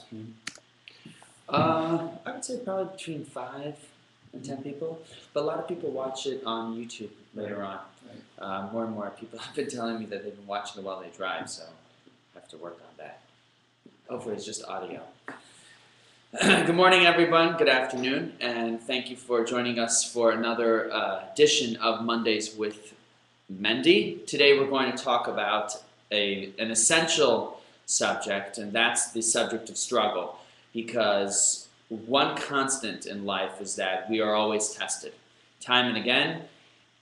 afternoon? I would say probably between 5 and 10 people, but a lot of people watch it on YouTube later on. Right. More and more people have been telling me that they've been watching it while they drive, so I have to work on that. Hopefully it's just audio. Good morning, everyone. Good afternoon, and thank you for joining us for another edition of Mondays with MendyD. Today we're going to talk about an essential subject, and that's the subject of struggle, because one constant in life is that we are always tested, time and again,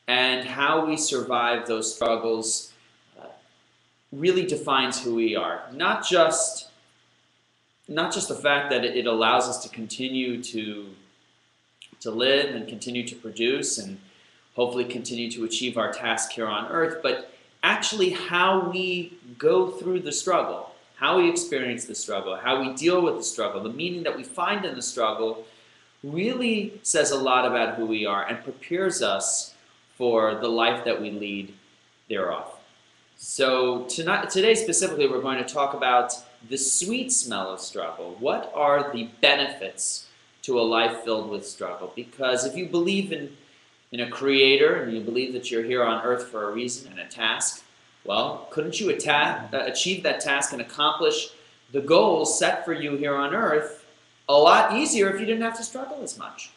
and how we survive those struggles really defines who we are. Not just the fact that it allows us to continue to live and continue to produce and hopefully continue to achieve our task here on earth, but actually how we go through the struggle, how we experience the struggle, how we deal with the struggle, the meaning that we find in the struggle really says a lot about who we are and prepares us for the life that we lead thereof. So today specifically we're going to talk about the sweet smell of struggle. What are the benefits to a life filled with struggle? Because if you believe in a creator and you believe that you're here on earth for a reason and a task, well, couldn't you achieve that task and accomplish the goals set for you here on earth a lot easier if you didn't have to struggle as much?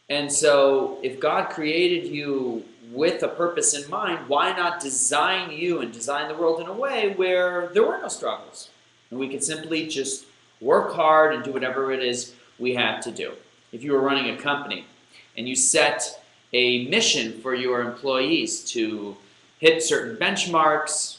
And so if God created you with a purpose in mind, why not design you and design the world in a way where there were no struggles? And we could simply just work hard and do whatever it is we have to do. If you were running a company and you set a mission for your employees to hit certain benchmarks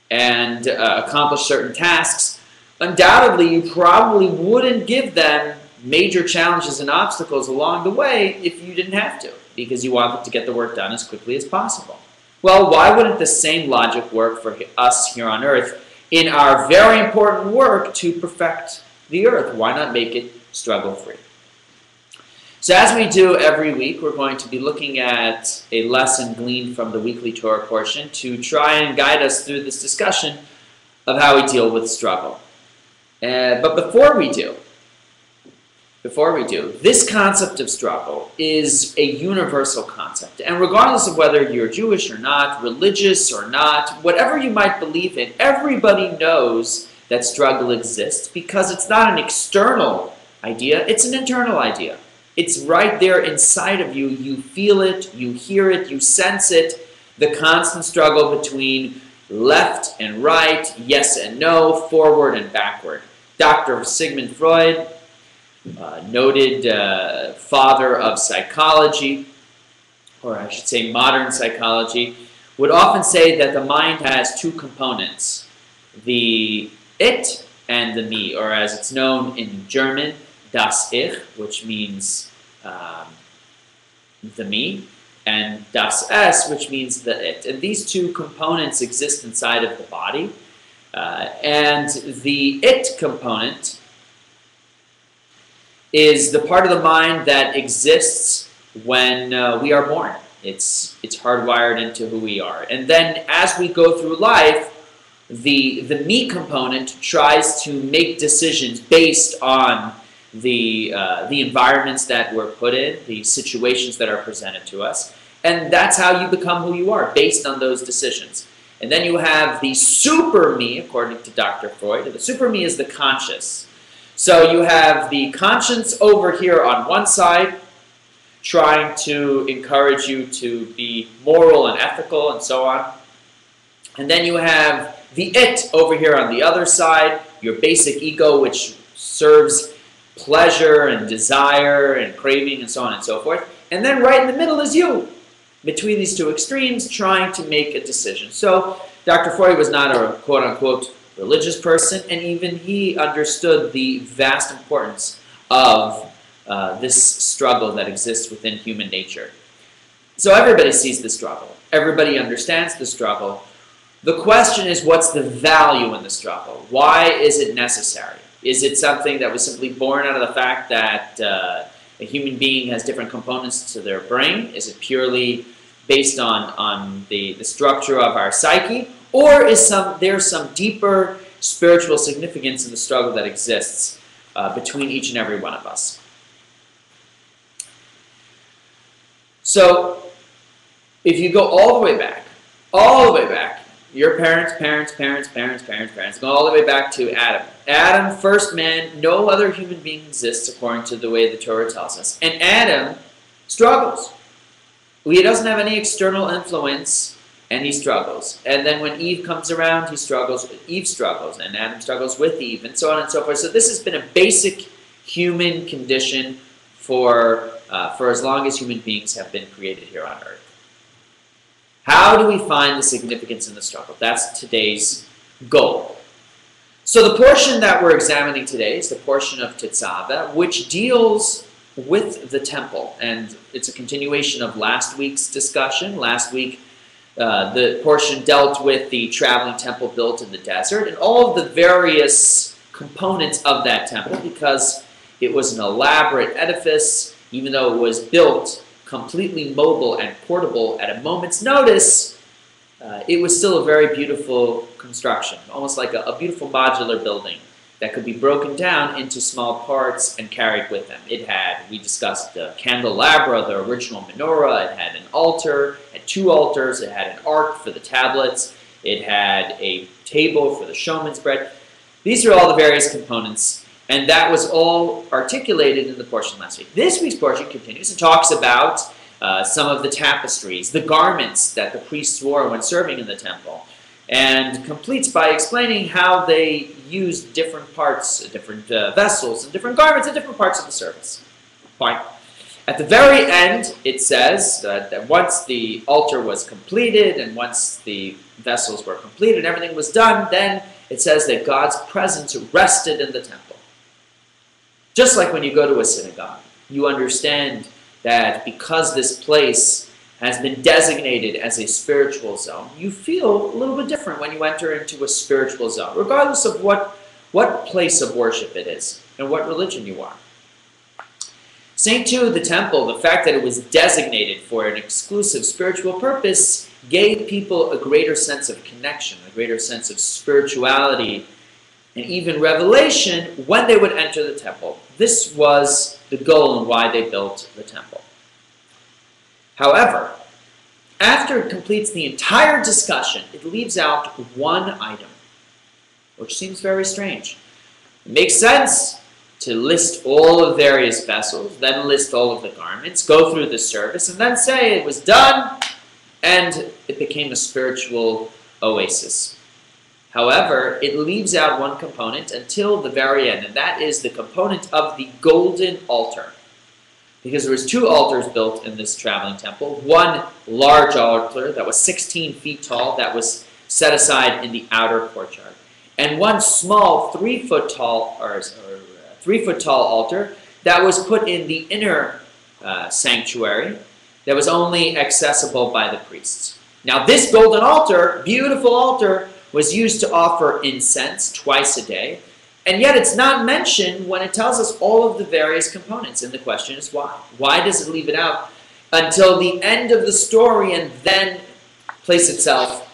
and accomplish certain tasks, undoubtedly you probably wouldn't give them major challenges and obstacles along the way if you didn't have to, because you wanted to get the work done as quickly as possible. Well, why wouldn't the same logic work for us here on earth in our very important work to perfect the earth? Why not make it struggle-free? So as we do every week, we're going to be looking at a lesson gleaned from the weekly Torah portion to try and guide us through this discussion of how we deal with struggle. But before we do, this concept of struggle is a universal concept. And regardless of whether you're Jewish or not, religious or not, whatever you might believe in, everybody knows that struggle exists because it's not an external idea, it's an internal idea. It's right there inside of you. You feel it, you hear it, you sense it, the constant struggle between left and right, yes and no, forward and backward. Dr. Sigmund Freud, noted father of psychology, or I should say modern psychology, would often say that the mind has two components, the it and the me, or as it's known in German, das Ich, which means the me, and das Es, which means the it. And these two components exist inside of the body, and the it component is the part of the mind that exists when we are born. It's hardwired into who we are. And then as we go through life, the me component tries to make decisions based on the environments that we're put in, the situations that are presented to us. And that's how you become who you are, based on those decisions. And then you have the super me, according to Dr. Freud. The super me is the conscious. So you have the conscience over here on one side, trying to encourage you to be moral and ethical and so on. And then you have the it over here on the other side, your basic ego, which serves pleasure and desire and craving and so on and so forth. And then right in the middle is you, between these two extremes, trying to make a decision. So Dr. Freud was not a quote-unquote religious person, and even he understood the vast importance of this struggle that exists within human nature. So everybody sees the struggle. Everybody understands the struggle. The question is, what's the value in the struggle? Why is it necessary? Is it something that was simply born out of the fact that a human being has different components to their brain? Is it purely based on the structure of our psyche? Or is there some deeper spiritual significance in the struggle that exists between each and every one of us? So, if you go all the way back, your parents, go all the way back to Adam. Adam, first man, no other human being exists according to the way the Torah tells us. And Adam struggles. He doesn't have any external influence, and he struggles. And then when Eve comes around, Eve struggles, and Adam struggles with Eve, and so on and so forth. So this has been a basic human condition for as long as human beings have been created here on earth. How do we find the significance in the struggle? That's today's goal. So the portion that we're examining today is the portion of Tetzaveh, which deals with the temple. And it's a continuation of last week's discussion. Last week, the portion dealt with the traveling temple built in the desert and all of the various components of that temple, because it was an elaborate edifice. Even though it was built completely mobile and portable at a moment's notice, it was still a very beautiful construction, almost like a beautiful modular building that could be broken down into small parts and carried with them. It had, we discussed the candelabra, the original menorah. It had an altar, it had 2 altars. It had an ark for the tablets. It had a table for the showman's bread. These are all the various components. And that was all articulated in the portion last week. This week's portion continues and talks about some of the tapestries, the garments that the priests wore when serving in the temple, and completes by explaining how they used different parts, different vessels, and different garments in different parts of the service. Fine. At the very end, it says that once the altar was completed and once the vessels were completed and everything was done, then it says that God's presence rested in the temple. Just like when you go to a synagogue, you understand that because this place has been designated as a spiritual zone, you feel a little bit different when you enter into a spiritual zone, regardless of what place of worship it is and what religion you are. St. Jude, the temple, the fact that it was designated for an exclusive spiritual purpose gave people a greater sense of connection, a greater sense of spirituality, and even revelation when they would enter the temple. This was the goal and why they built the temple. However, after it completes the entire discussion, it leaves out one item, which seems very strange. It makes sense to list all of the various vessels, then list all of the garments, go through the service, and then say it was done, and it became a spiritual oasis. However, it leaves out one component until the very end, and that is the component of the golden altar. Because there was 2 altars built in this traveling temple. One large altar that was 16 feet tall that was set aside in the outer courtyard. And one small 3-foot tall altar that was put in the inner sanctuary that was only accessible by the priests. Now this golden altar, beautiful altar, was used to offer incense twice a day, and yet it's not mentioned when it tells us all of the various components, and the question is why? Why does it leave it out until the end of the story and then place itself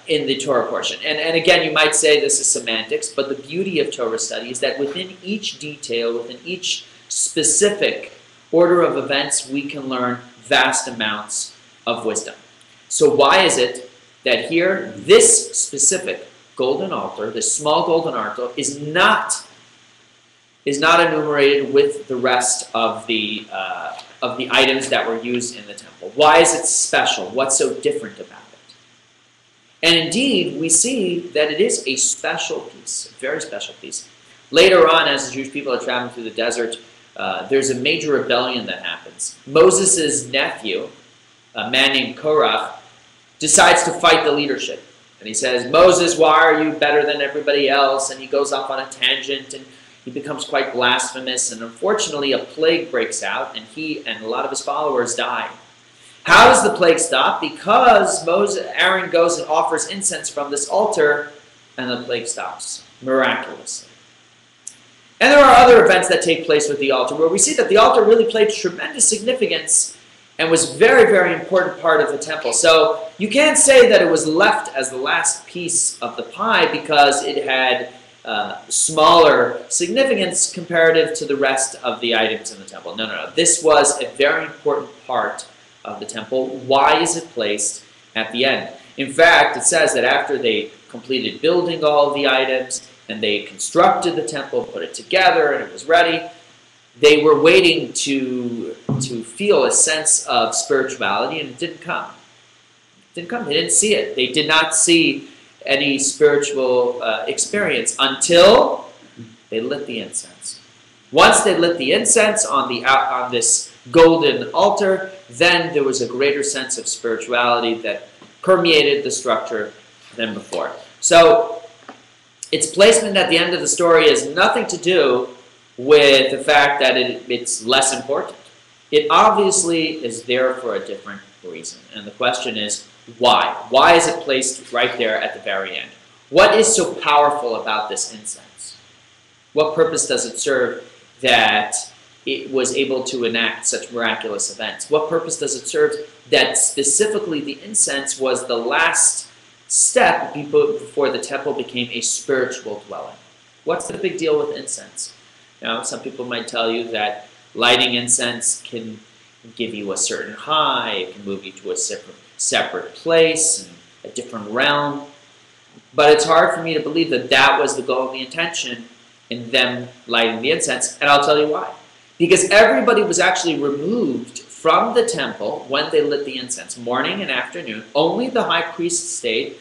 in the Torah portion? And again, you might say this is semantics, but the beauty of Torah study is that within each detail, within each specific order of events, we can learn vast amounts of wisdom. So why is it that here, this specific golden altar, this small golden altar, is not enumerated with the rest of the items that were used in the temple? Why is it special? What's so different about it? And indeed, we see that it is a special piece, a very special piece. Later on, as the Jewish people are traveling through the desert, there's a major rebellion that happens. Moses' nephew, a man named Korach, decides to fight the leadership. And he says, Moses, why are you better than everybody else? And he goes off on a tangent, and he becomes quite blasphemous. And unfortunately, a plague breaks out, and he and a lot of his followers die. How does the plague stop? Because Aaron goes and offers incense from this altar, and the plague stops miraculously. And there are other events that take place with the altar, where we see that the altar really played tremendous significance, and was very, very important part of the temple. So you can't say that it was left as the last piece of the pie because it had smaller significance comparative to the rest of the items in the temple. No, no, no. This was a very important part of the temple. Why is it placed at the end? In fact, it says that after they completed building all of the items and they constructed the temple, put it together, and it was ready, they were waiting to feel a sense of spirituality, and it didn't come. It didn't come. They didn't see it. They did not see any spiritual experience until they lit the incense. Once they lit the incense on this golden altar, then there was a greater sense of spirituality that permeated the structure than before. So its placement at the end of the story has nothing to do with the fact that it's less important. It obviously is there for a different reason. And the question is, why? Why is it placed right there at the very end? What is so powerful about this incense? What purpose does it serve that it was able to enact such miraculous events? What purpose does it serve that specifically the incense was the last step before the temple became a spiritual dwelling? What's the big deal with incense? Now, some people might tell you that lighting incense can give you a certain high, it can move you to a separate place, and a different realm. But it's hard for me to believe that that was the goal and the intention in them lighting the incense, and I'll tell you why. Because everybody was actually removed from the temple when they lit the incense, morning and afternoon. Only the high priest stayed,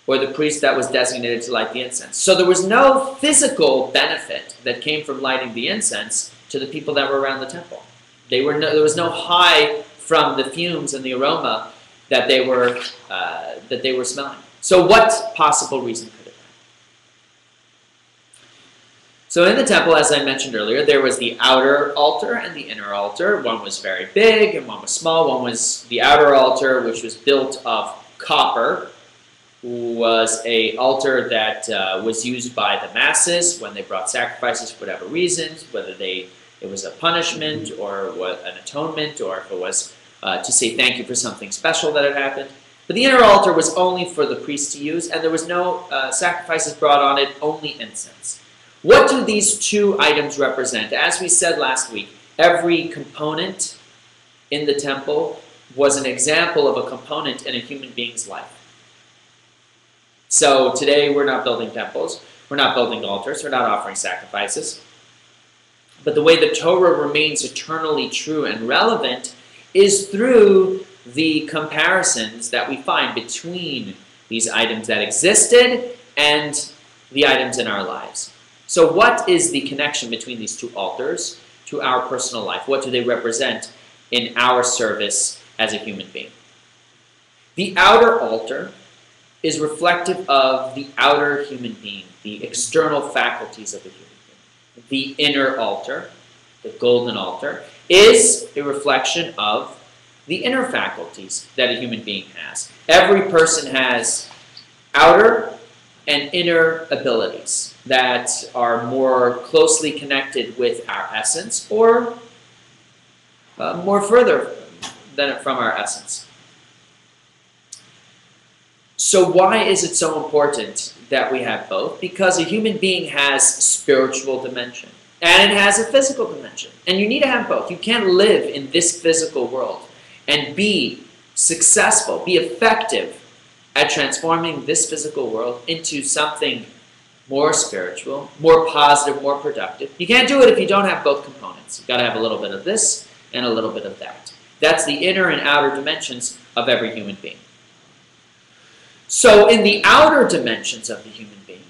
or the priest that was designated to light the incense. So there was no physical benefit that came from lighting the incense to the people that were around the temple. There was no high from the fumes and the aroma that they were smelling. So what possible reason could it be? So in the temple, as I mentioned earlier, there was the outer altar and the inner altar. One was very big and one was small. One was the outer altar, which was built of copper, was an altar that was used by the masses when they brought sacrifices for whatever reasons, whether it was a punishment or an atonement, or if it was to say thank you for something special that had happened. But the inner altar was only for the priest to use, and there was no sacrifices brought on it, only incense. What do these two items represent? As we said last week, every component in the temple was an example of a component in a human being's life. So today we're not building temples, we're not building altars, we're not offering sacrifices. But the way the Torah remains eternally true and relevant is through the comparisons that we find between these items that existed and the items in our lives. So what is the connection between these two altars to our personal life? What do they represent in our service as a human being? The outer altar is reflective of the outer human being, the external faculties of the human being. The inner altar, the golden altar, is a reflection of the inner faculties that a human being has. Every person has outer and inner abilities that are more closely connected with our essence, or more further than from our essence. So why is it so important that we have both? Because a human being has spiritual dimension and it has a physical dimension. And you need to have both. You can't live in this physical world and be successful, be effective at transforming this physical world into something more spiritual, more positive, more productive. You can't do it if you don't have both components. You've got to have a little bit of this and a little bit of that. That's the inner and outer dimensions of every human being. So in the outer dimensions of the human being,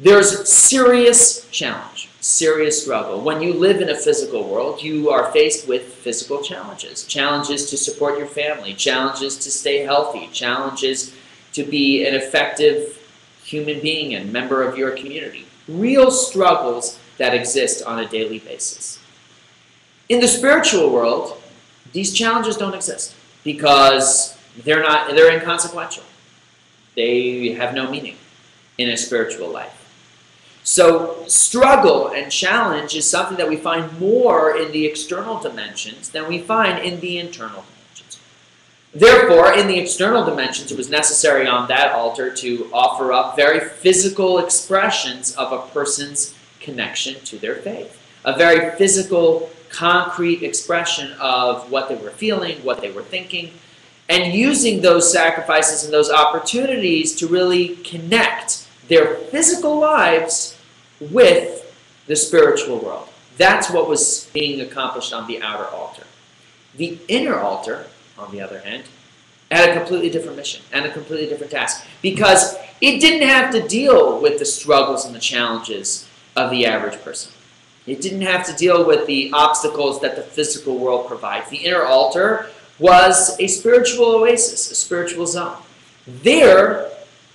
there's serious challenge, serious struggle. When you live in a physical world, you are faced with physical challenges. Challenges to support your family, challenges to stay healthy, challenges to be an effective human being and member of your community. Real struggles that exist on a daily basis. In the spiritual world, these challenges don't exist because they're inconsequential. They have no meaning in a spiritual life. So struggle and challenge is something that we find more in the external dimensions than we find in the internal dimensions. Therefore, in the external dimensions, it was necessary on that altar to offer up very physical expressions of a person's connection to their faith. A very physical, concrete expression of what they were feeling, what they were thinking, and using those sacrifices and those opportunities to really connect their physical lives with the spiritual world. That's what was being accomplished on the outer altar. The inner altar, on the other hand, had a completely different mission and a completely different task, because it didn't have to deal with the struggles and the challenges of the average person. It didn't have to deal with the obstacles that the physical world provides. The inner altar was a spiritual oasis, a spiritual zone. There,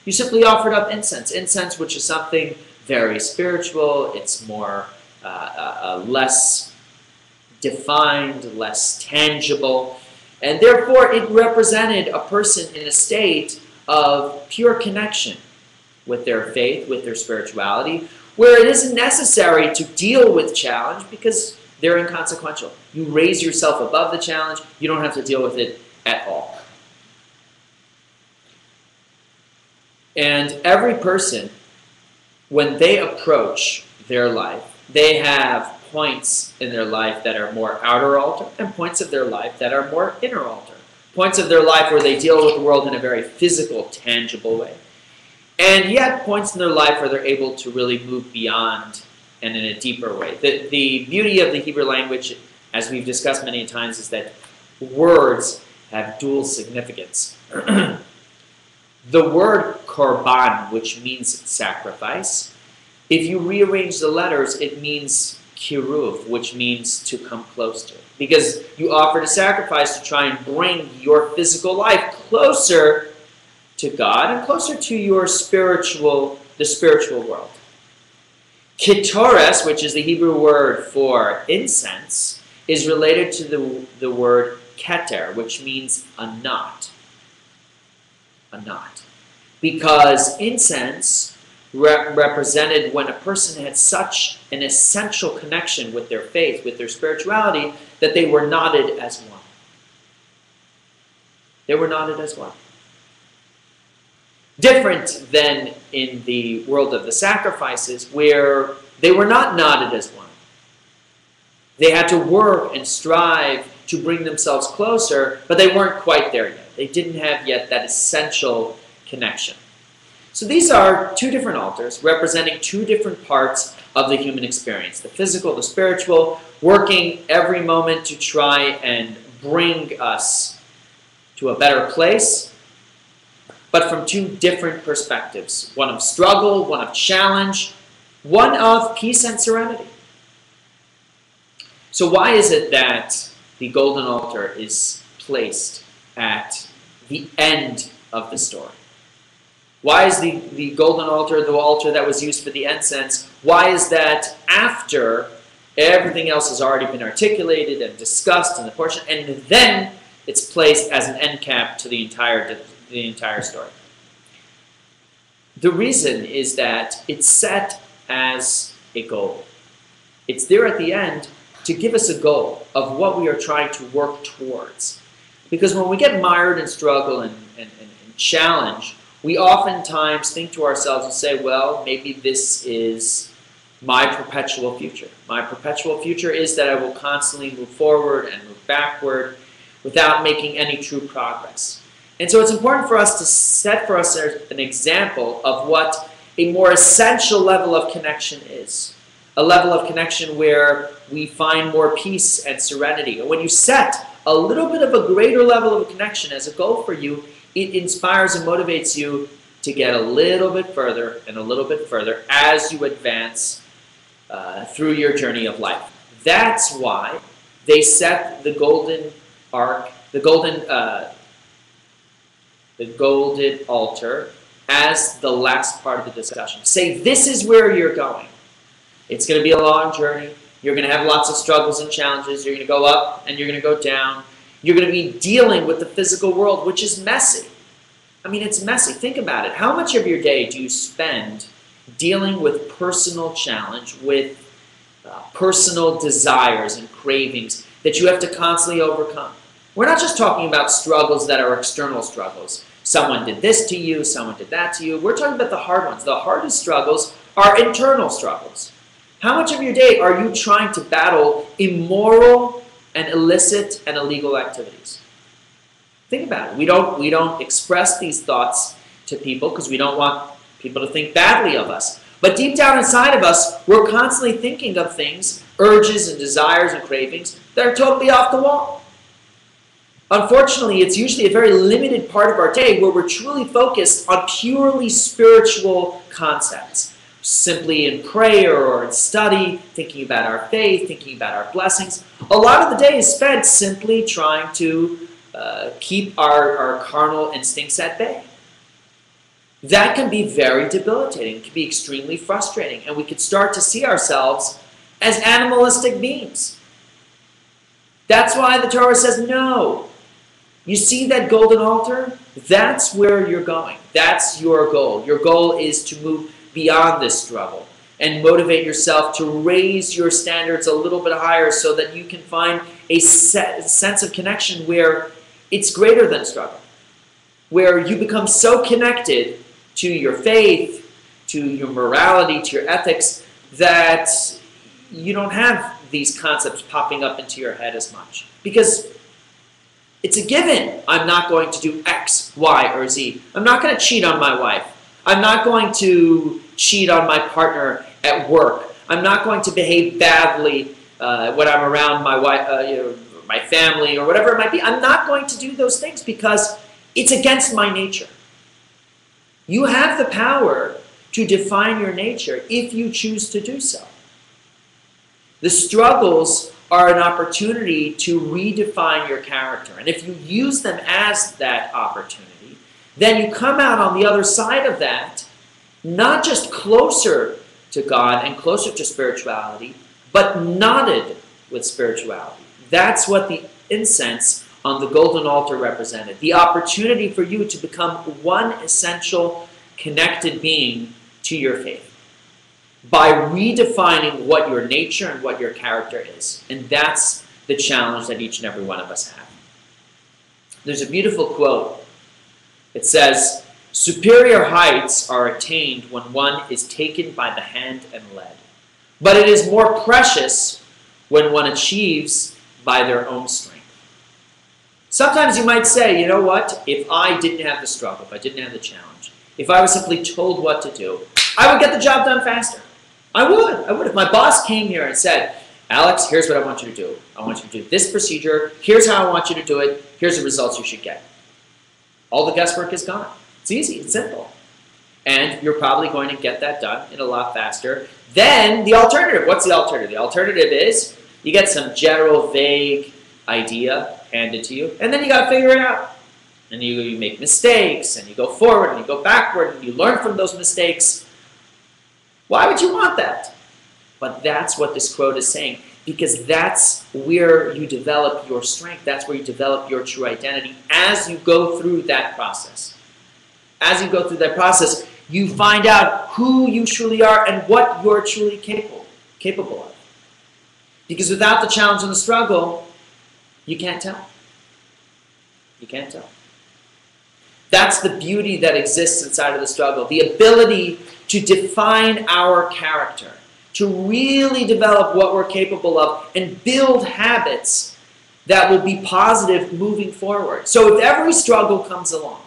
you simply offered up incense. Incense, which is something very spiritual. It's more, less defined, less tangible. And therefore, it represented a person in a state of pure connection with their faith, with their spirituality, where it isn't necessary to deal with challenge because they're inconsequential. You raise yourself above the challenge. You don't have to deal with it at all. And every person, when they approach their life, they have points in their life that are more outer altar and points of their life that are more inner altar. Points of their life where they deal with the world in a very physical, tangible way. And yet points in their life where they're able to really move beyond and in a deeper way. The beauty of the Hebrew language, as we've discussed many times, is that words have dual significance. The word korban, which means sacrifice, if you rearrange the letters, it means kiruv, which means to come close to. Because you offered a sacrifice to try and bring your physical life closer to God and closer to your the spiritual world. Ketores, which is the Hebrew word for incense, is related to the word keter, which means a knot. A knot. Because incense represented when a person had such an essential connection with their faith, with their spirituality, that they were knotted as one. They were knotted as one. Different than in the world of the sacrifices, where they were not knotted as one. They had to work and strive to bring themselves closer, but they weren't quite there yet. They didn't have yet that essential connection. So these are two different altars representing two different parts of the human experience. The physical, the spiritual, working every moment to try and bring us to a better place, but from two different perspectives. One of struggle, one of challenge, one of peace and serenity. So why is it that the golden altar is placed at the end of the story? Why is the golden altar the altar that was used for the incense? Why is that after everything else has already been articulated and discussed in the portion, and then it's placed as an end cap to the entire story? The reason is that it's set as a goal. It's there at the end to give us a goal of what we are trying to work towards. Because when we get mired in struggle and challenge, we oftentimes think to ourselves and say, well, maybe this is my perpetual future. My perpetual future is that I will constantly move forward and move backward without making any true progress. And so it's important for us to set for us an example of what a more essential level of connection is. A level of connection where we find more peace and serenity. And when you set a little bit of a greater level of connection as a goal for you, it inspires and motivates you to get a little bit further and a little bit further as you advance through your journey of life. That's why they set the golden ark, the golden altar as the last part of the discussion. Say, this is where you're going. It's going to be a long journey. You're going to have lots of struggles and challenges. You're going to go up and you're going to go down. You're going to be dealing with the physical world, which is messy. I mean, it's messy. Think about it. How much of your day do you spend dealing with personal challenge, with personal desires and cravings that you have to constantly overcome. We're not just talking about struggles that are external struggles. Someone did this to you, someone did that to you. We're talking about the hard ones. The hardest struggles are internal struggles. How much of your day are you trying to battle immoral and illicit and illegal activities? Think about it. We don't express these thoughts to people because we don't want people to think badly of us. But deep down inside of us, we're constantly thinking of things, urges and desires and cravings that are totally off the wall. Unfortunately, it's usually a very limited part of our day where we're truly focused on purely spiritual concepts. Simply in prayer or in study, thinking about our faith, thinking about our blessings. A lot of the day is spent simply trying to keep our carnal instincts at bay. That can be very debilitating. It can be extremely frustrating. And we could start to see ourselves as animalistic beings. That's why the Torah says no. You see that golden altar? That's where you're going. That's your goal. Your goal is to move beyond this struggle and motivate yourself to raise your standards a little bit higher so that you can find a sense of connection where it's greater than struggle, where you become so connected to your faith, to your morality, to your ethics, that you don't have these concepts popping up into your head as much. Because it's a given. I'm not going to do X, Y, or Z. I'm not going to cheat on my wife. I'm not going to cheat on my partner at work. I'm not going to behave badly when I'm around my wife, my family, or whatever it might be. I'm not going to do those things because it's against my nature. You have the power to define your nature if you choose to do so. The struggles are an opportunity to redefine your character. And if you use them as that opportunity, then you come out on the other side of that, not just closer to God and closer to spirituality, but knotted with spirituality. That's what the incense on the golden altar represented. The opportunity for you to become one essential connected being to your faith by redefining what your nature and what your character is. And that's the challenge that each and every one of us have. There's a beautiful quote. It says, "Superior heights are attained when one is taken by the hand and led. But it is more precious when one achieves by their own strength." Sometimes you might say, you know what, if I didn't have the struggle, if I didn't have the challenge, if I was simply told what to do, I would get the job done faster. I would. If my boss came here and said, "Alex, here's what I want you to do. I want you to do this procedure. Here's how I want you to do it. Here's the results you should get." All the guesswork is gone. It's easy. It's simple. And you're probably going to get that done in a lot faster than the alternative. What's the alternative? The alternative is you get some general, vague idea handed to you, and then you got to figure it out. And you make mistakes, and you go forward, and you go backward, and you learn from those mistakes. Why would you want that? But that's what this quote is saying, because that's where you develop your strength. That's where you develop your true identity as you go through that process. As you go through that process, you find out who you truly are and what you're truly capable of. Because without the challenge and the struggle, you can't tell. You can't tell. That's the beauty that exists inside of the struggle. The ability to define our character, to really develop what we're capable of and build habits that will be positive moving forward. So if every struggle comes along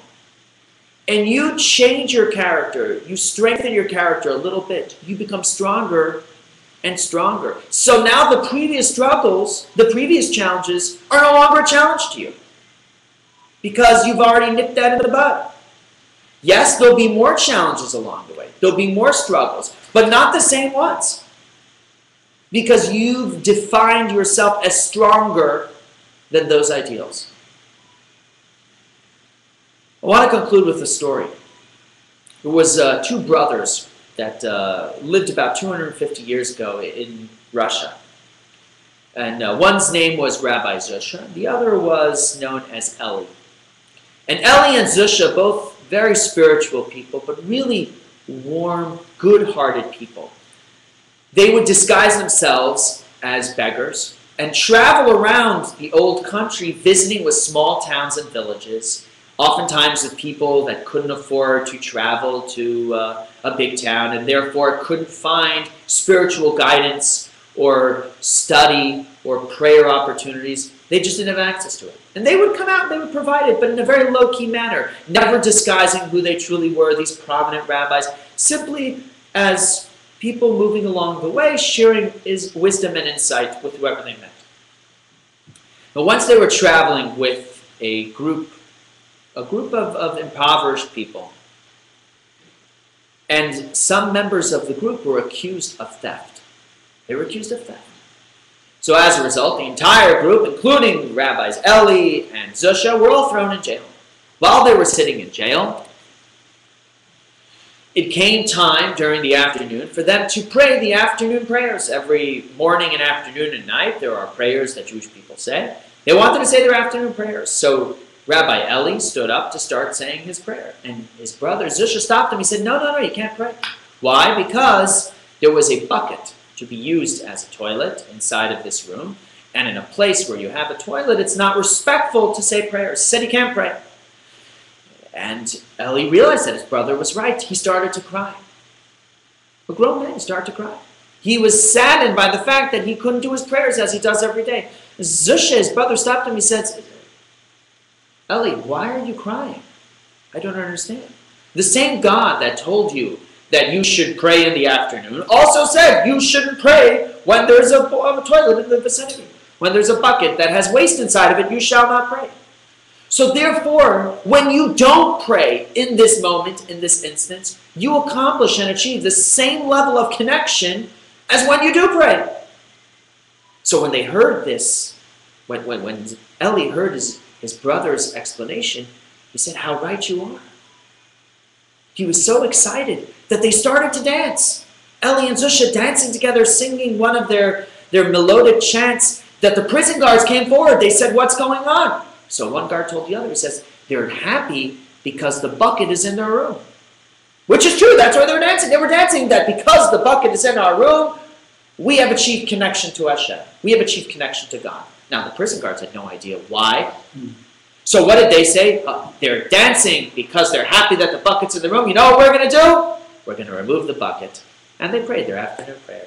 and you change your character, you strengthen your character a little bit, you become stronger and stronger. So now the previous struggles, the previous challenges are no longer a challenge to you because you've already nipped that in the bud. Yes, there'll be more challenges along the way. There'll be more struggles, but not the same ones. Because you've defined yourself as stronger than those ideals. I want to conclude with a story. There was two brothers that lived about 250 years ago in Russia. And one's name was Rabbi Zusha. The other was known as Eli. And Eli and Zusha, both very spiritual people, but really warm, good-hearted people. They would disguise themselves as beggars and travel around the old country visiting with small towns and villages, oftentimes with people that couldn't afford to travel to a big town and therefore couldn't find spiritual guidance or study or prayer opportunities. They just didn't have access to it. And they would come out and they would provide it, but in a very low-key manner, never disguising who they truly were, these prominent rabbis, simply as people moving along the way, sharing his wisdom and insight with whoever they met. But once they were traveling with a group of impoverished people, and some members of the group were accused of theft. They were accused of theft. So as a result, the entire group, including Rabbis Eli and Zusha, were all thrown in jail. While they were sitting in jail, it came time during the afternoon for them to pray the afternoon prayers. Every morning and afternoon and night, there are prayers that Jewish people say. They wanted to say their afternoon prayers. So Rabbi Eli stood up to start saying his prayer. And his brother Zusha stopped him. He said, no, you can't pray. Why? Because there was a bucket to be used as a toilet inside of this room. And in a place where you have a toilet, it's not respectful to say prayers. He said he can't pray. And Eli realized that his brother was right. He started to cry. A grown man started to cry. He was saddened by the fact that he couldn't do his prayers as he does every day. Zusha, his brother, stopped him. He said, Eli, why are you crying? I don't understand. The same God that told you that you should pray in the afternoon also said you shouldn't pray when there's a toilet in the vicinity. When there's a bucket that has waste inside of it, you shall not pray. So therefore, when you don't pray in this moment, in this instance, you accomplish and achieve the same level of connection as when you do pray. So when they heard this, when Eli heard his brother's explanation, he said, how right you are. He was so excited that they started to dance. Eli and Zusha dancing together, singing one of their melodic chants, that the prison guards came forward. They said, what's going on? So one guard told the other, he says, they're happy because the bucket is in their room. Which is true, that's why they were dancing. They were dancing that because the bucket is in our room, we have achieved connection to Hashem. We have achieved connection to God. Now, the prison guards had no idea why. So what did they say? They're dancing because they're happy that the bucket's in the room. You know what we're going to do? We're going to remove the bucket. And they prayed their afternoon prayer.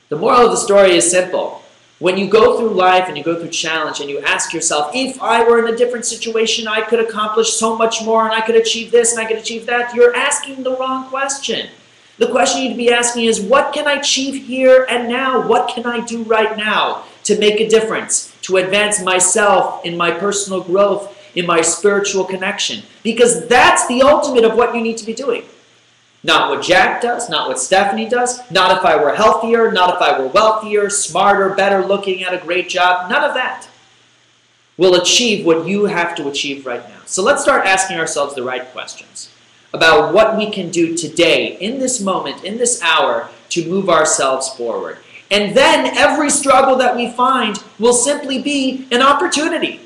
The moral of the story is simple. When you go through life and you go through challenge and you ask yourself, if I were in a different situation, I could accomplish so much more and I could achieve this and I could achieve that, you're asking the wrong question. The question you need to be asking is, what can I achieve here and now? What can I do right now to make a difference, to advance myself in my personal growth, in my spiritual connection? Because that's the ultimate of what you need to be doing. Not what Jack does, not what Stephanie does, not if I were healthier, not if I were wealthier, smarter, better looking at a great job. None of that will achieve what you have to achieve right now. So let's start asking ourselves the right questions about what we can do today, in this moment, in this hour, to move ourselves forward. And then every struggle that we find will simply be an opportunity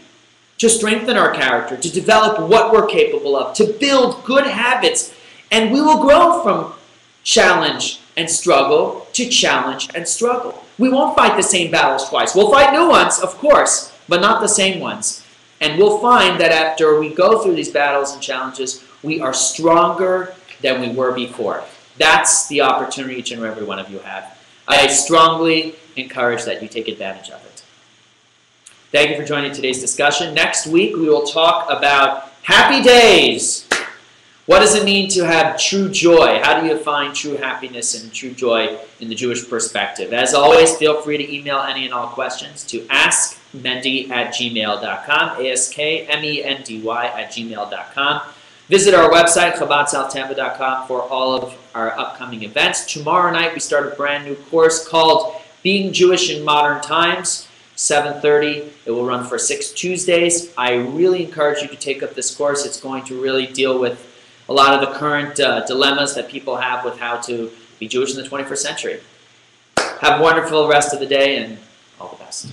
to strengthen our character, to develop what we're capable of, to build good habits. And we will grow from challenge and struggle to challenge and struggle. We won't fight the same battles twice. We'll fight new ones, of course, but not the same ones. And we'll find that after we go through these battles and challenges, we are stronger than we were before. That's the opportunity each and every one of you have. I strongly encourage that you take advantage of it. Thank you for joining today's discussion. Next week, we will talk about happy days. What does it mean to have true joy? How do you find true happiness and true joy in the Jewish perspective? As always, feel free to email any and all questions to askmendy@gmail.com, askmendy@gmail.com. Visit our website, chabadsaltamba.com, for all of our upcoming events. Tomorrow night, we start a brand new course called Being Jewish in Modern Times, 7:30. It will run for 6 Tuesdays. I really encourage you to take up this course. It's going to really deal with a lot of the current dilemmas that people have with how to be Jewish in the 21st century. Have a wonderful rest of the day and all the best.